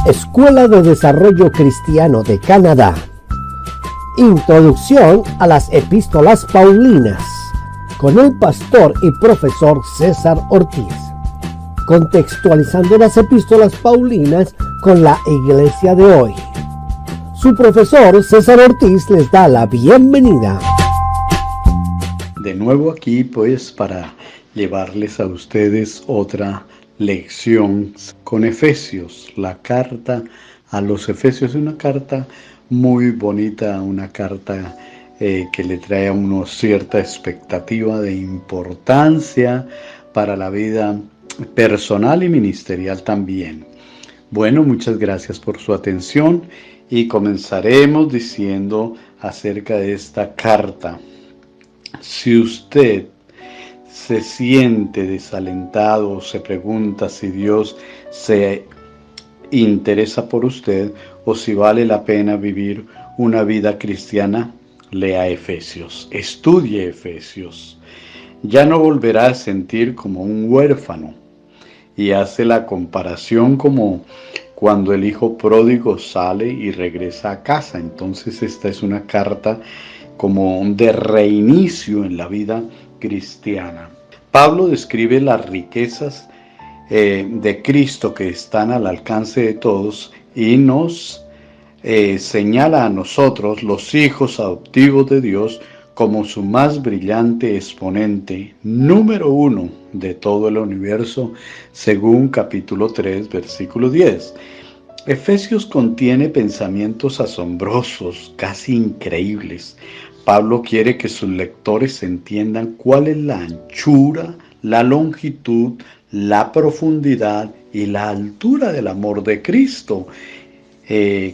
Escuela de Desarrollo Cristiano de Canadá. Introducción a las Epístolas Paulinas, con el pastor y profesor César Ortiz. Contextualizando las Epístolas Paulinas con la Iglesia de hoy. Su profesor César Ortiz les da la bienvenida. De nuevo aquí pues para llevarles a ustedes otra lección con Efesios, la carta a los Efesios, una carta muy bonita, una carta que le trae a uno cierta expectativa de importancia para la vida personal y ministerial también. Bueno, muchas gracias por su atención y comenzaremos diciendo acerca de esta carta. Si usted se siente desalentado o se pregunta si Dios se interesa por usted o si vale la pena vivir una vida cristiana, lea Efesios, estudie Efesios. Ya no volverá a sentir como un huérfano, y hace la comparación como cuando el hijo pródigo sale y regresa a casa. Entonces esta es una carta como de reinicio en la vida cristiana. Pablo describe las riquezas de Cristo que están al alcance de todos y nos señala a nosotros, los hijos adoptivos de Dios, como su más brillante exponente, número 1 de todo el universo, según capítulo 3, versículo 10. Efesios contiene pensamientos asombrosos, casi increíbles. Pablo quiere que sus lectores entiendan cuál es la anchura, la longitud, la profundidad y la altura del amor de Cristo.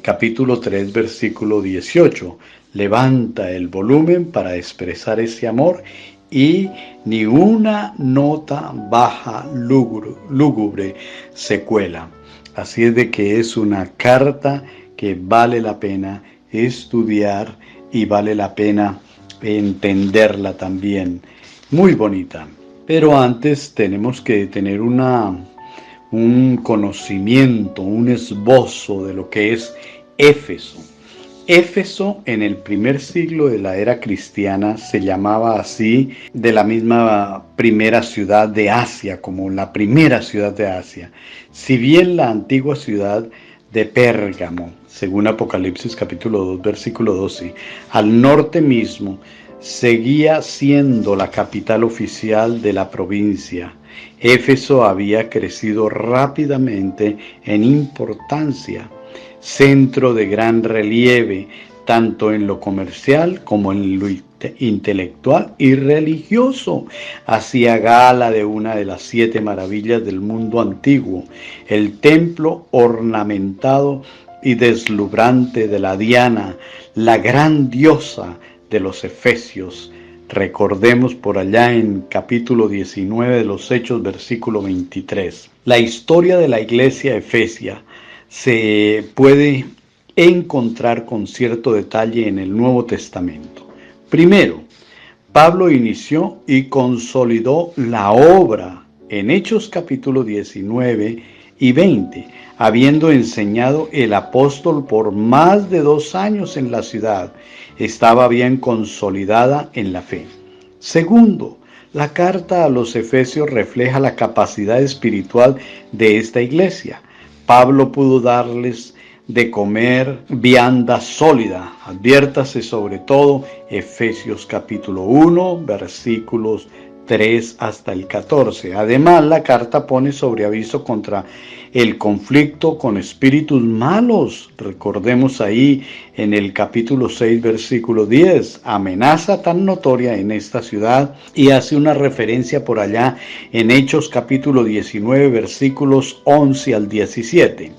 Capítulo 3, versículo 18. Levanta el volumen para expresar ese amor y ni una nota baja lúgubre se cuela. Así es de que es una carta que vale la pena estudiar y vale la pena entenderla también. Muy bonita. Pero antes tenemos que tener un conocimiento, un esbozo de lo que es Éfeso. Éfeso en el primer siglo de la era cristiana se llamaba así, de la misma primera ciudad de Asia, como la primera ciudad de Asia. Si bien la antigua ciudad de Pérgamo, según Apocalipsis capítulo 2, versículo 12, al norte mismo, seguía siendo la capital oficial de la provincia. Éfeso había crecido rápidamente en importancia, centro de gran relieve, tanto en lo comercial como en lo intelectual y religioso. Hacía gala de una de las 7 maravillas del mundo antiguo, el templo ornamentado y deslumbrante de la Diana, la gran diosa de los Efesios. Recordemos por allá en capítulo 19 de los Hechos, versículo 23. La historia de la iglesia efesia se puede encontrar con cierto detalle en el Nuevo Testamento. Primero, Pablo inició y consolidó la obra en Hechos capítulo 19 y 20, habiendo enseñado el apóstol por más de 2 años en la ciudad. Estaba bien consolidada en la fe. Segundo, la carta a los Efesios refleja la capacidad espiritual de esta iglesia. Pablo pudo darles de comer vianda sólida. Adviértase sobre todo Efesios capítulo 1, versículos 3 hasta el 14. Además, la carta pone sobre aviso contra el conflicto con espíritus malos. Recordemos ahí en el capítulo 6, versículo 10, amenaza tan notoria en esta ciudad, y hace una referencia por allá en Hechos capítulo 19, versículos 11 al 17.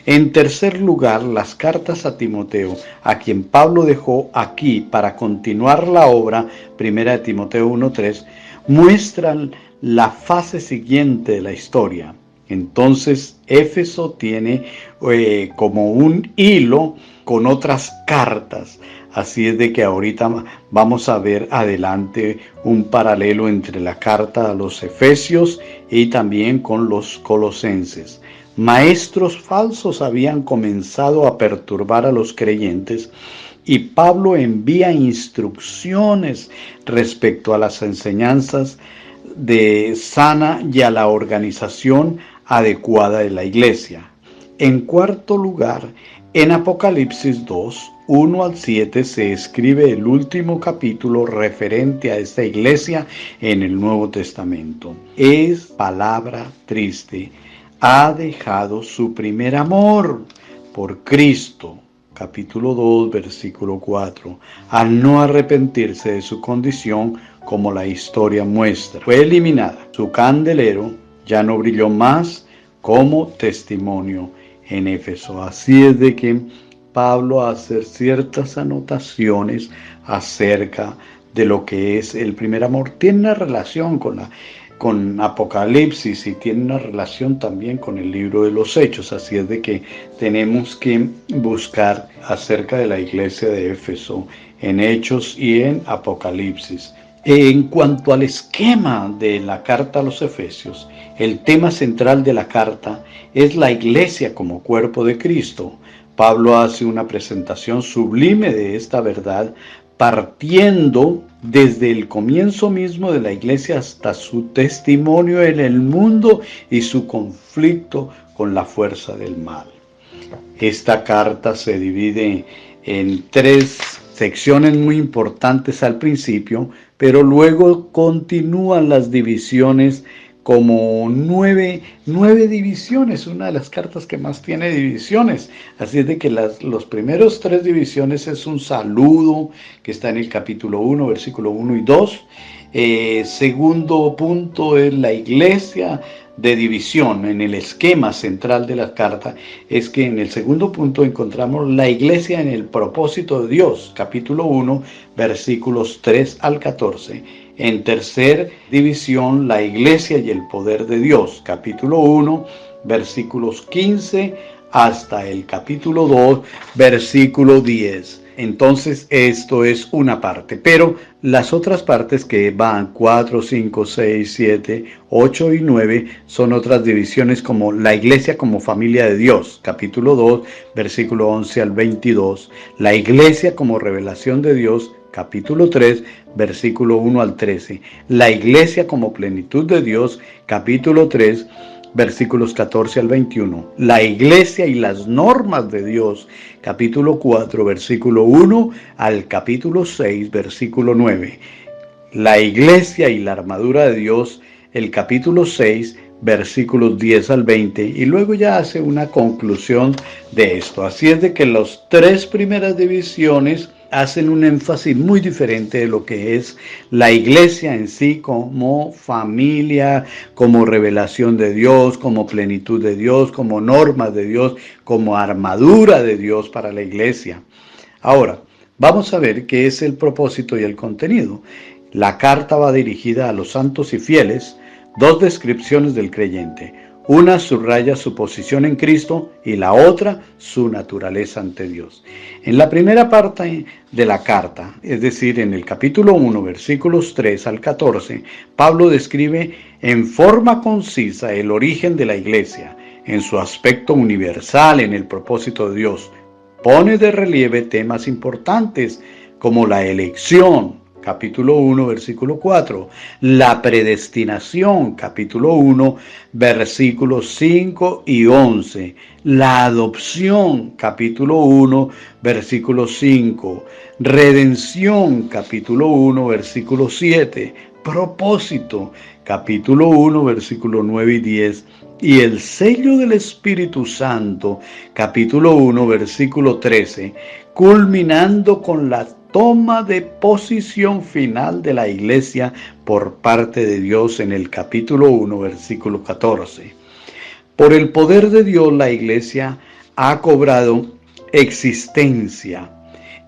En tercer lugar, las cartas a Timoteo, a quien Pablo dejó aquí para continuar la obra, 1 Timoteo 1:3, muestran la fase siguiente de la historia. Entonces, Éfeso tiene como un hilo con otras cartas. Así es de que ahorita vamos a ver adelante un paralelo entre la carta a los Efesios y también con los Colosenses. Maestros falsos habían comenzado a perturbar a los creyentes y Pablo envía instrucciones respecto a las enseñanzas de sana y a la organización adecuada de la iglesia. En cuarto lugar, en Apocalipsis 2, 1 al 7 se escribe el último capítulo referente a esta iglesia en el Nuevo Testamento. Es palabra triste. Ha dejado su primer amor por Cristo. Capítulo 2, versículo 4. Al no arrepentirse de su condición, como la historia muestra, fue eliminada. Su candelero ya no brilló más como testimonio en Éfeso. Así es de que Pablo hace ciertas anotaciones acerca de lo que es el primer amor. Tiene una relación con Apocalipsis y tiene una relación también con el libro de los Hechos. Así es de que tenemos que buscar acerca de la iglesia de Éfeso en Hechos y en Apocalipsis. En cuanto al esquema de la carta a los Efesios, el tema central de la carta es la iglesia como cuerpo de Cristo. Pablo hace una presentación sublime de esta verdad, partiendo desde el comienzo mismo de la iglesia hasta su testimonio en el mundo y su conflicto con la fuerza del mal. Esta carta se divide en 3 secciones muy importantes al principio, pero luego continúan las divisiones como 9 divisiones, una de las cartas que más tiene divisiones. Así es de que los primeros 3 divisiones es un saludo que está en el capítulo 1, versículo 1 y 2. Segundo punto es la iglesia de división. En el esquema central de la carta es que en el segundo punto encontramos la iglesia en el propósito de Dios, capítulo 1, versículos 3 al 14. En tercer división, la iglesia y el poder de Dios, capítulo 1, versículos 15 hasta el capítulo 2, versículo 10. Entonces esto es una parte, pero las otras partes que van 4, 5, 6, 7, 8 y 9 son otras divisiones como la iglesia como familia de Dios, capítulo 2, versículo 11 al 22, la iglesia como revelación de Dios, capítulo 3, versículo 1 al 13, la iglesia como plenitud de Dios, capítulo 3, versículos 14 al 21. La iglesia y las normas de Dios, capítulo 4, versículo 1 al capítulo 6, versículo 9. La iglesia y la armadura de Dios, el capítulo 6, versículos 10 al 20. Y luego ya hace una conclusión de esto. Así es de que las 3 primeras divisiones hacen un énfasis muy diferente de lo que es la iglesia en sí como familia, como revelación de Dios, como plenitud de Dios, como normas de Dios, como armadura de Dios para la iglesia. Ahora, vamos a ver qué es el propósito y el contenido. La carta va dirigida a los santos y fieles, 2 descripciones del creyente. Una subraya su posición en Cristo y la otra su naturaleza ante Dios. En la primera parte de la carta, es decir, en el capítulo 1, versículos 3 al 14, Pablo describe en forma concisa el origen de la iglesia, en su aspecto universal, en el propósito de Dios. Pone de relieve temas importantes como la elección, capítulo 1, versículo 4, la predestinación, capítulo 1, versículos 5 y 11, la adopción, capítulo 1, versículo 5, redención, capítulo 1, versículo 7, propósito, capítulo 1, versículo 9 y 10, y el sello del Espíritu Santo, capítulo 1, versículo 13, culminando con la toma de posición final de la iglesia por parte de Dios en el capítulo 1, versículo 14. Por el poder de Dios, la iglesia ha cobrado existencia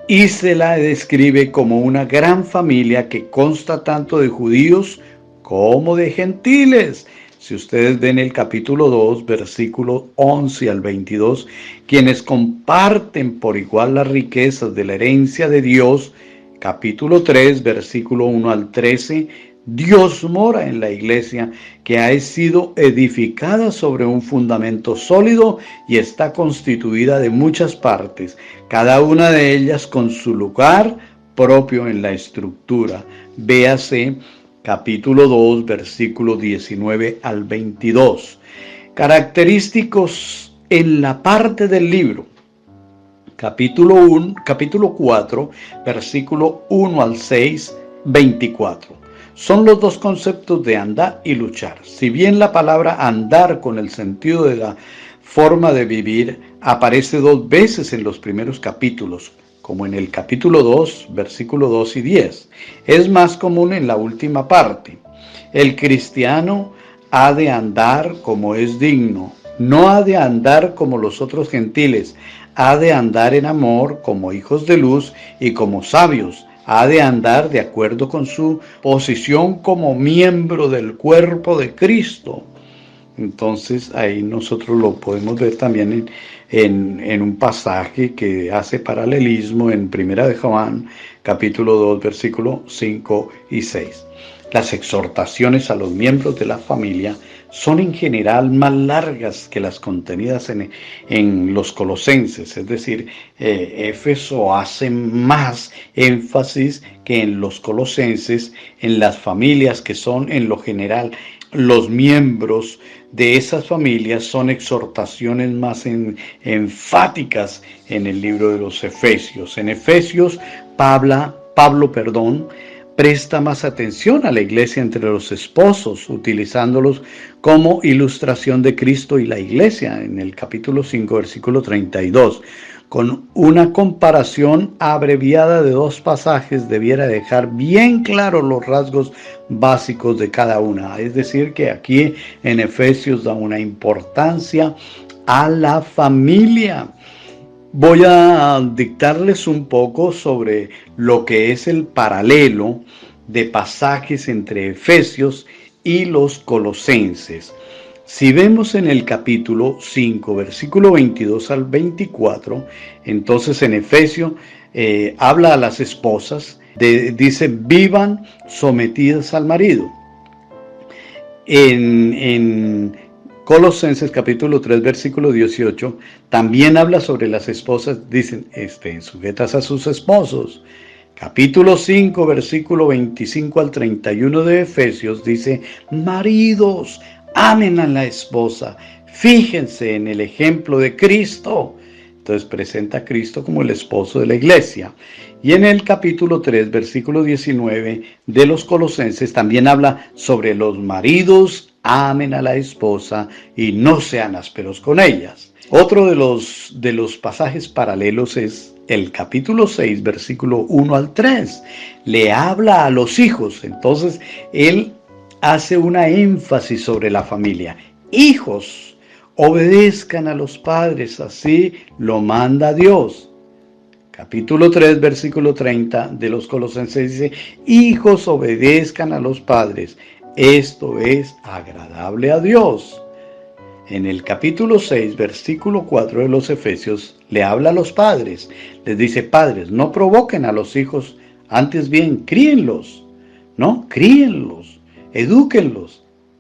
y se la describe como una gran familia que consta tanto de judíos como de gentiles. Si ustedes ven el capítulo 2, versículo 11 al 22, quienes comparten por igual las riquezas de la herencia de Dios, capítulo 3, versículo 1 al 13, Dios mora en la iglesia que ha sido edificada sobre un fundamento sólido y está constituida de muchas partes, cada una de ellas con su lugar propio en la estructura. Véase capítulo 2, versículo 19 al 22. Característicos en la parte del libro. Capítulo 4, versículo 1 al 6, 24. Son los dos conceptos de andar y luchar. Si bien la palabra andar con el sentido de la forma de vivir aparece 2 veces en los primeros capítulos, como en el capítulo 2, versículo 2 y 10, es más común en la última parte. El cristiano ha de andar como es digno, no ha de andar como los otros gentiles, ha de andar en amor como hijos de luz y como sabios, ha de andar de acuerdo con su posición como miembro del cuerpo de Cristo. Entonces ahí nosotros lo podemos ver también en un pasaje que hace paralelismo en Primera de Juan, capítulo 2, versículos 5 y 6. Las exhortaciones a los miembros de la familia son en general más largas que las contenidas en los Colosenses, es decir, Éfeso hace más énfasis que en los Colosenses, en las familias que son en lo general los miembros de esas familias, son exhortaciones más enfáticas en el libro de los Efesios. En Efesios, Pablo, presta más atención a la iglesia entre los esposos, utilizándolos como ilustración de Cristo y la iglesia, en el capítulo 5, versículo 32. Con una comparación abreviada de 2 pasajes debiera dejar bien claros los rasgos básicos de cada una. Es decir, que aquí en Efesios da una importancia a la familia. Voy a dictarles un poco sobre lo que es el paralelo de pasajes entre Efesios y los Colosenses. Si vemos en el capítulo 5, versículo 22 al 24, entonces en Efesios habla a las esposas, dice, vivan sometidas al marido. En Colosenses capítulo 3, versículo 18, también habla sobre las esposas, dicen, sujetas a sus esposos. Capítulo 5, versículo 25 al 31 de Efesios dice, maridos, amen a la esposa, fíjense en el ejemplo de Cristo. Entonces presenta a Cristo como el esposo de la iglesia. Y en el capítulo 3, versículo 19 de los Colosenses también habla sobre los maridos, amen a la esposa y no sean ásperos con ellas. Otro de los pasajes paralelos es el capítulo 6, versículo 1 al 3. Le habla a los hijos. Entonces, él hace una énfasis sobre la familia. Hijos, obedezcan a los padres, así lo manda Dios. Capítulo 3, versículo 30 de los Colosenses dice, hijos, obedezcan a los padres. Esto es agradable a Dios. En el capítulo 6, versículo 4 de los Efesios, le habla a los padres. Les dice, padres, no provoquen a los hijos, antes bien, críenlos, ¿no? Críenlos, edúquenlos.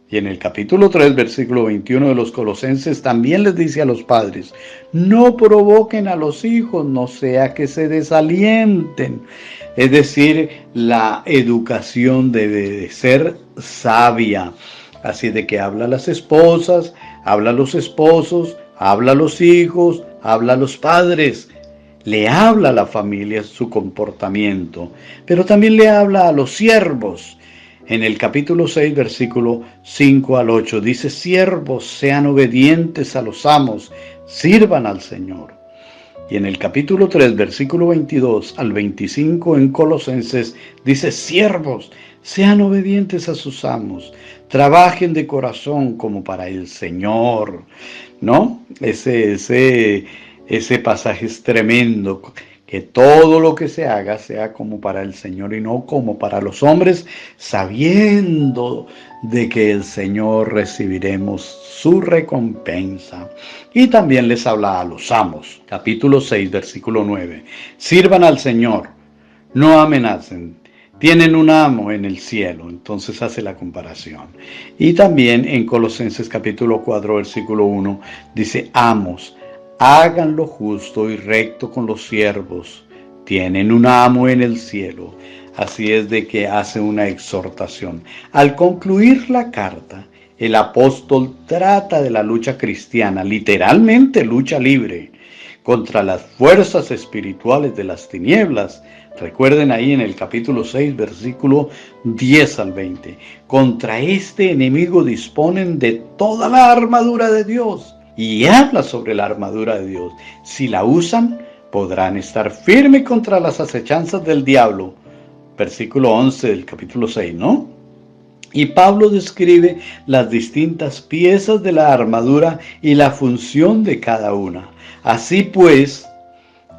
Y en el capítulo 3, versículo 21 de los Colosenses, también les dice a los padres, no provoquen a los hijos, no sea que se desalienten. Es decir, la educación debe de ser sabia. Así de que habla a las esposas, habla a los esposos, habla a los hijos, habla a los padres. Le habla a la familia su comportamiento, pero también le habla a los siervos. En el capítulo 6, versículo 5 al 8, dice, siervos, sean obedientes a los amos, sirvan al Señor. Y en el capítulo 3, versículo 22 al 25 en Colosenses, dice, siervos, sean obedientes a sus amos, trabajen de corazón como para el Señor, ¿no? Ese pasaje es tremendo, que todo lo que se haga sea como para el Señor y no como para los hombres, sabiendo de que el Señor recibiremos su recompensa. Y también les habla a los amos, capítulo 6, versículo 9. Sirvan al Señor, no amenacen. Tienen un amo en el cielo, entonces hace la comparación. Y también en Colosenses capítulo 4, versículo 1, dice, amos, hagan lo justo y recto con los siervos. Tienen un amo en el cielo. Así es de que hace una exhortación. Al concluir la carta, el apóstol trata de la lucha cristiana, literalmente lucha libre, contra las fuerzas espirituales de las tinieblas. Recuerden ahí en el capítulo 6, versículo 10 al 20. Contra este enemigo disponen de toda la armadura de Dios. Y habla sobre la armadura de Dios. Si la usan, podrán estar firmes contra las acechanzas del diablo. Versículo 11 del capítulo 6, ¿no? Y Pablo describe las distintas piezas de la armadura y la función de cada una. Así pues,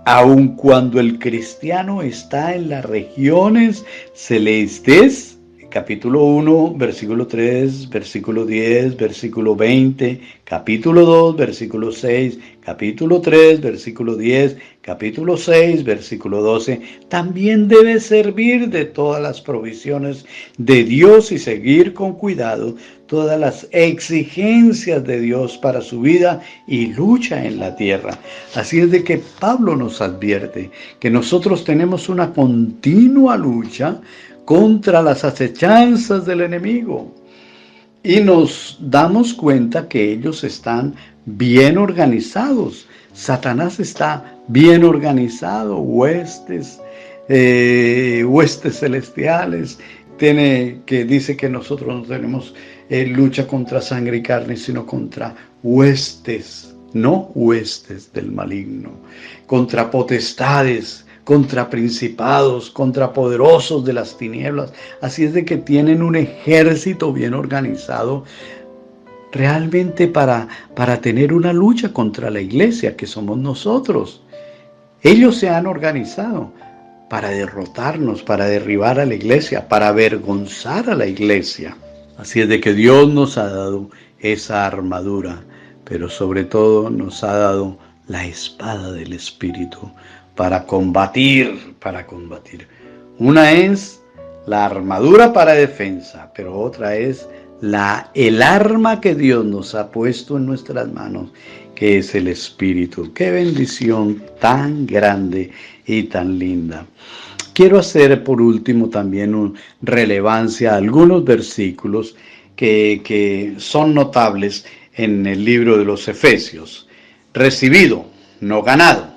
aun cuando el cristiano está en las regiones celestes, capítulo 1, versículo 3, versículo 10, versículo 20, capítulo 2, versículo 6, capítulo 3, versículo 10, capítulo 6, versículo 12, también debe servir de todas las provisiones de Dios y seguir con cuidado todas las exigencias de Dios para su vida y lucha en la tierra. Así es de que Pablo nos advierte que nosotros tenemos una continua lucha contra las acechanzas del enemigo. Y nos damos cuenta que ellos están bien organizados. Satanás está bien organizado, huestes celestiales. Dice que nosotros no tenemos lucha contra sangre y carne, sino contra huestes, no huestes del maligno, contra potestades, contra principados, contra poderosos de las tinieblas. Así es de que tienen un ejército bien organizado realmente para tener una lucha contra la iglesia, que somos nosotros. Ellos se han organizado para derrotarnos, para derribar a la iglesia, para avergonzar a la iglesia. Así es de que Dios nos ha dado esa armadura, pero sobre todo nos ha dado la espada del Espíritu para combatir. Una es la armadura para defensa, pero otra es el arma que Dios nos ha puesto en nuestras manos, que es el Espíritu. ¡Qué bendición tan grande y tan linda! Quiero hacer por último también relevancia a algunos versículos que son notables en el libro de los Efesios. Recibido, no ganado.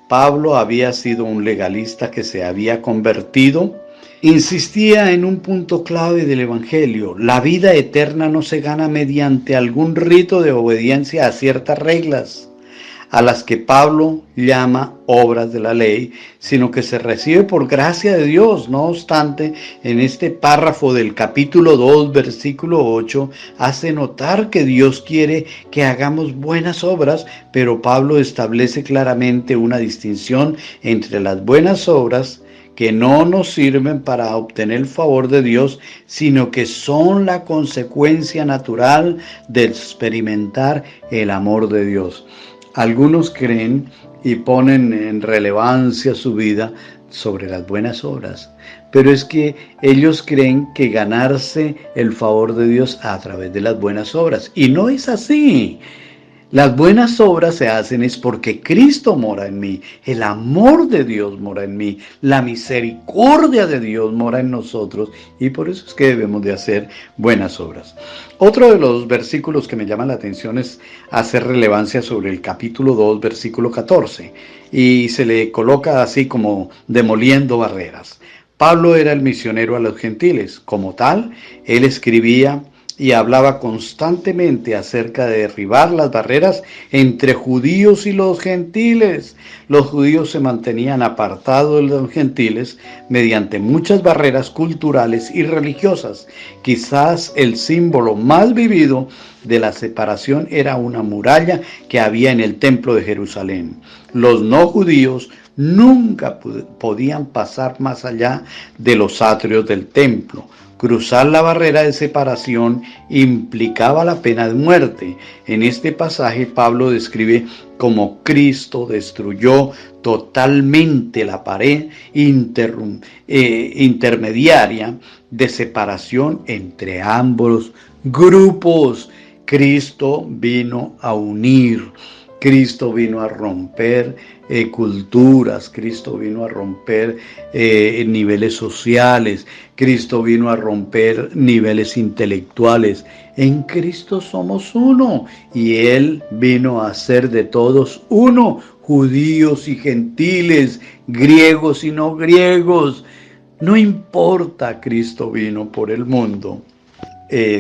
Pablo había sido un legalista que se había convertido. Insistía en un punto clave del Evangelio. La vida eterna no se gana mediante algún rito de obediencia a ciertas reglas, a las que Pablo llama obras de la ley, sino que se recibe por gracia de Dios. No obstante, en este párrafo del capítulo 2, versículo 8, hace notar que Dios quiere que hagamos buenas obras, pero Pablo establece claramente una distinción entre las buenas obras que no nos sirven para obtener el favor de Dios, sino que son la consecuencia natural de experimentar el amor de Dios. Algunos creen y ponen en relevancia su vida sobre las buenas obras, pero es que ellos creen que ganarse el favor de Dios a través de las buenas obras, y no es así. Las buenas obras se hacen es porque Cristo mora en mí, el amor de Dios mora en mí, la misericordia de Dios mora en nosotros, y por eso es que debemos de hacer buenas obras. Otro de los versículos que me llama la atención es hacer relevancia sobre el capítulo 2, versículo 14, y se le coloca así como demoliendo barreras. Pablo era el misionero a los gentiles. Como tal, él escribía y hablaba constantemente acerca de derribar las barreras entre judíos y los gentiles. Los judíos se mantenían apartados de los gentiles mediante muchas barreras culturales y religiosas. Quizás el símbolo más vivido de la separación era una muralla que había en el templo de Jerusalén. Los no judíos nunca podían pasar más allá de los atrios del templo. Cruzar la barrera de separación implicaba la pena de muerte. En este pasaje Pablo describe cómo Cristo destruyó totalmente la pared intermediaria de separación entre ambos grupos. Cristo vino a unir. Cristo vino a romper culturas, Cristo vino a romper niveles sociales, Cristo vino a romper niveles intelectuales. En Cristo somos uno y Él vino a ser de todos uno, judíos y gentiles, griegos y no griegos. No importa, Cristo vino por el mundo.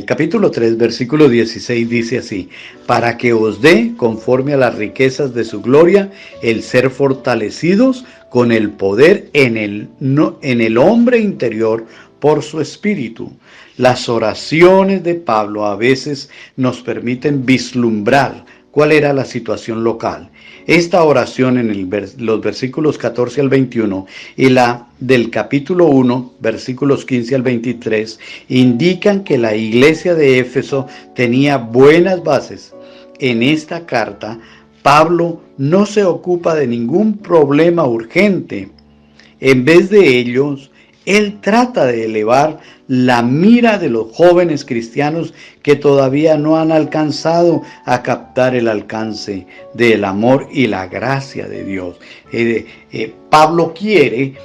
Capítulo 3, versículo 16 dice así: para que os dé, conforme a las riquezas de su gloria, el ser fortalecidos con el poder en el hombre interior por su espíritu. Las oraciones de Pablo a veces nos permiten vislumbrar cuál era la situación local. Esta oración en los versículos 14 al 21 y la del capítulo 1, versículos 15 al 23, indican que la iglesia de Éfeso tenía buenas bases. En esta carta, Pablo no se ocupa de ningún problema urgente. En vez de ellos, él trata de elevar la mira de los jóvenes cristianos que todavía no han alcanzado a captar el alcance del amor y la gracia de Dios. Pablo quiere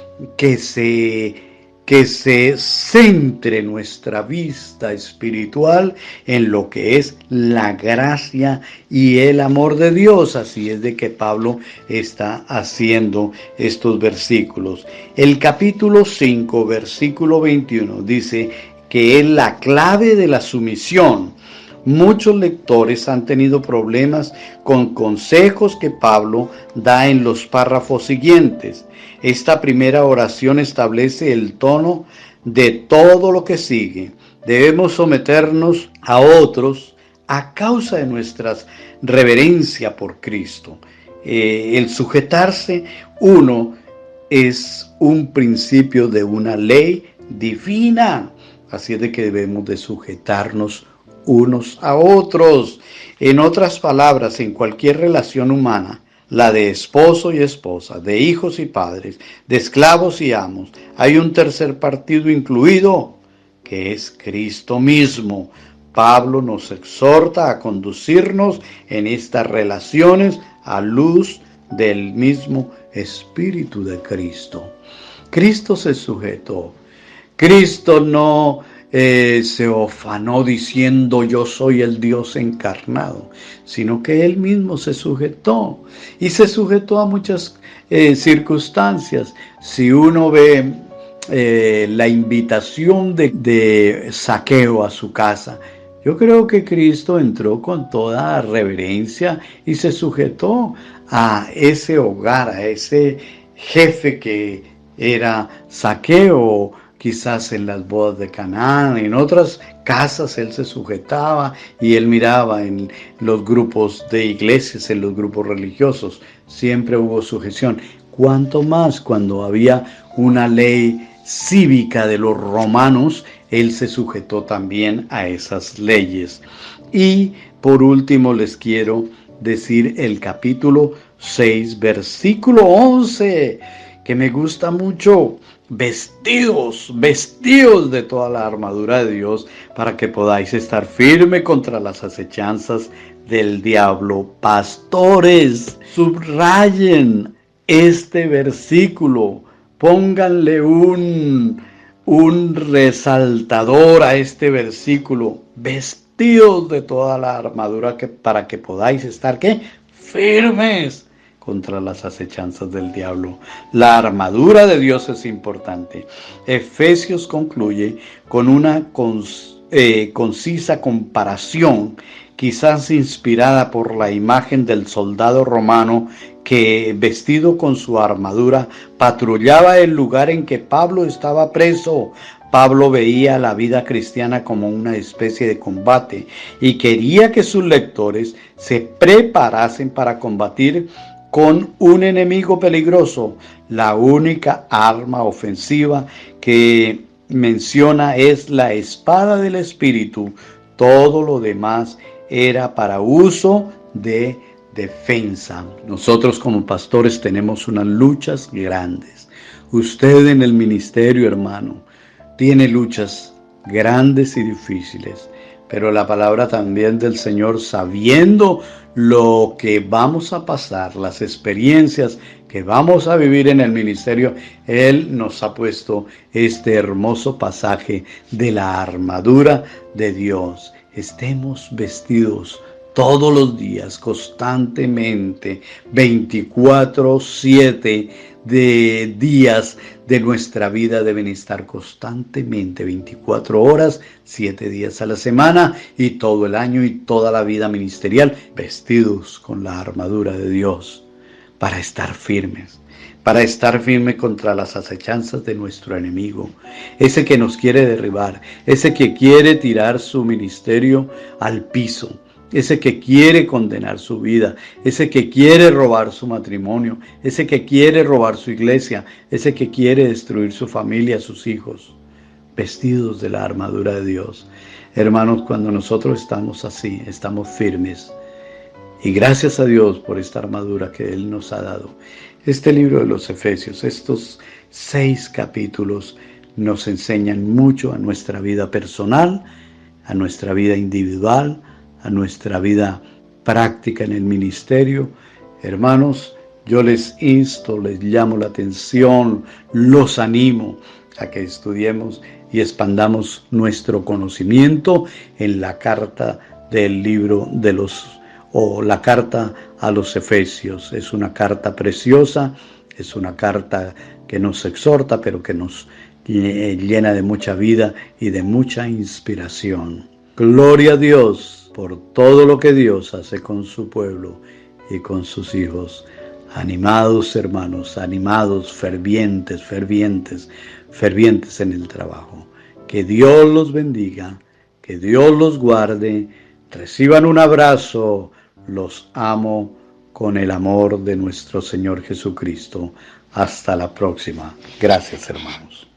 que se centre nuestra vista espiritual en lo que es la gracia y el amor de Dios. Así es de que Pablo está haciendo estos versículos. El capítulo 5, versículo 21 dice que es la clave de la sumisión. Muchos lectores han tenido problemas con consejos que Pablo da en los párrafos siguientes. Esta primera oración establece el tono de todo lo que sigue. Debemos someternos a otros a causa de nuestra reverencia por Cristo. El sujetarse uno es un principio de una ley divina. Así es de que debemos de sujetarnos unos a otros. En otras palabras, en cualquier relación humana, la de esposo y esposa, de hijos y padres, de esclavos y amos, hay un tercer partido incluido, que es Cristo mismo. Pablo nos exhorta a conducirnos en estas relaciones a luz del mismo Espíritu de Cristo. Cristo se sujetó. Cristo no se ofanó diciendo yo soy el Dios encarnado, sino que Él mismo se sujetó y se sujetó a muchas circunstancias. Si uno ve la invitación de Zaqueo a su casa, yo creo que Cristo entró con toda reverencia y se sujetó a ese hogar, a ese jefe que era Zaqueo. Quizás en las bodas de Canaán, en otras casas él se sujetaba y él miraba en los grupos de iglesias, en los grupos religiosos. Siempre hubo sujeción. Cuanto más cuando había una ley cívica de los romanos, él se sujetó también a esas leyes. Y por último les quiero decir el capítulo 6, versículo 11, que me gusta mucho. Vestidos de toda la armadura de Dios para que podáis estar firme contra las acechanzas del diablo. Pastores, subrayen este versículo, pónganle un resaltador a este versículo. Vestidos de toda la armadura para que podáis estar ¿qué? Firmes contra las acechanzas del diablo. La armadura de Dios es importante. Efesios concluye con una concisa comparación, quizás inspirada por la imagen del soldado romano que, vestido con su armadura, patrullaba el lugar en que Pablo estaba preso. Pablo veía la vida cristiana como una especie de combate y quería que sus lectores se preparasen para combatir con un enemigo peligroso. La única arma ofensiva que menciona es la espada del Espíritu. Todo lo demás era para uso de defensa. Nosotros como pastores tenemos unas luchas grandes. Usted en el ministerio, hermano, tiene luchas grandes y difíciles, pero la palabra también del Señor, sabiendo lo que vamos a pasar, las experiencias que vamos a vivir en el ministerio, Él nos ha puesto este hermoso pasaje de la armadura de Dios. Estemos vestidos todos los días, constantemente, 24/7 de días de nuestra vida deben estar constantemente, 24 horas, 7 días a la semana y todo el año y toda la vida ministerial, vestidos con la armadura de Dios para estar firmes. Para estar firme contra las acechanzas de nuestro enemigo, ese que nos quiere derribar, ese que quiere tirar su ministerio al piso, ese que quiere condenar su vida, ese que quiere robar su matrimonio, ese que quiere robar su iglesia, ese que quiere destruir su familia, sus hijos, vestidos de la armadura de Dios. Hermanos, cuando nosotros estamos así, estamos firmes. Y gracias a Dios por esta armadura que Él nos ha dado. Este libro de los Efesios, estos 6 capítulos, nos enseñan mucho a nuestra vida personal, a nuestra vida individual, a nuestra vida práctica en el ministerio. Hermanos, yo les insto, les llamo la atención, los animo a que estudiemos y expandamos nuestro conocimiento en la carta del libro de la carta a los Efesios. Es una carta preciosa, es una carta que nos exhorta, pero que nos llena de mucha vida y de mucha inspiración. Gloria a Dios por todo lo que Dios hace con su pueblo y con sus hijos. Animados, hermanos, animados, fervientes en el trabajo. Que Dios los bendiga, que Dios los guarde. Reciban un abrazo. Los amo con el amor de nuestro Señor Jesucristo. Hasta la próxima. Gracias, hermanos.